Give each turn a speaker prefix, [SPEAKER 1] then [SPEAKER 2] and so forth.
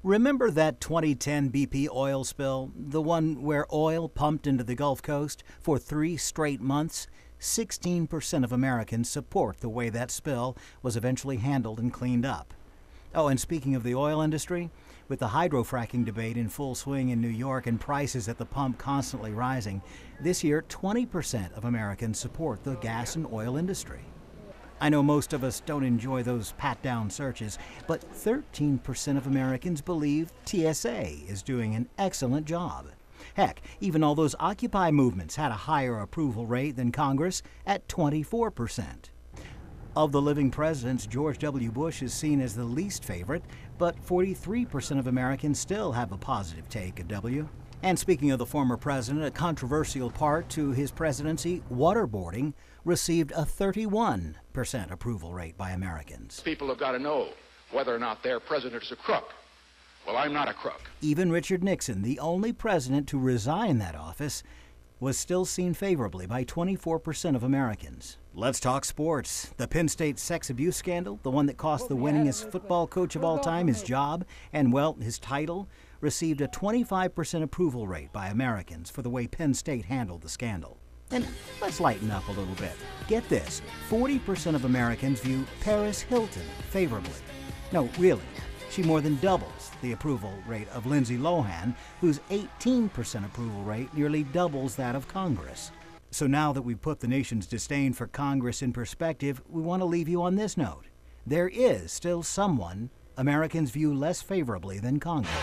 [SPEAKER 1] Remember that 2010 BP oil spill? The one where oil pumped into the Gulf Coast for 3 straight months? 16% of Americans support the way that spill was eventually handled and cleaned up. Oh, and speaking of the oil industry, with the hydrofracking debate in full swing in New York and prices at the pump constantly rising, this year 20% of Americans support the gas and oil industry. I know most of us don't enjoy those pat-down searches, but 13% of Americans believe TSA is doing an excellent job. Heck, even all those Occupy movements had a higher approval rate than Congress at 24%. Of the living presidents, George W. Bush is seen as the least favorite, but 43% of Americans still have a positive take of W. And speaking of the former president, a controversial part to his presidency, waterboarding, received a 31% approval rate by Americans.
[SPEAKER 2] People have got to know whether or not their president is a crook. Well, I'm not a crook.
[SPEAKER 1] Even Richard Nixon, the only president to resign that office, was still seen favorably by 24% of Americans. Let's talk sports. The Penn State sex abuse scandal, the one that cost the winningest football coach of all time his job and, well, his title, received a 25% approval rate by Americans for the way Penn State handled the scandal. And let's lighten up a little bit. Get this, 40% of Americans view Paris Hilton favorably. No, really, she more than doubles the approval rate of Lindsay Lohan, whose 18% approval rate nearly doubles that of Congress. So now that we've put the nation's disdain for Congress in perspective, we want to leave you on this note. There is still someone Americans view less favorably than Congress.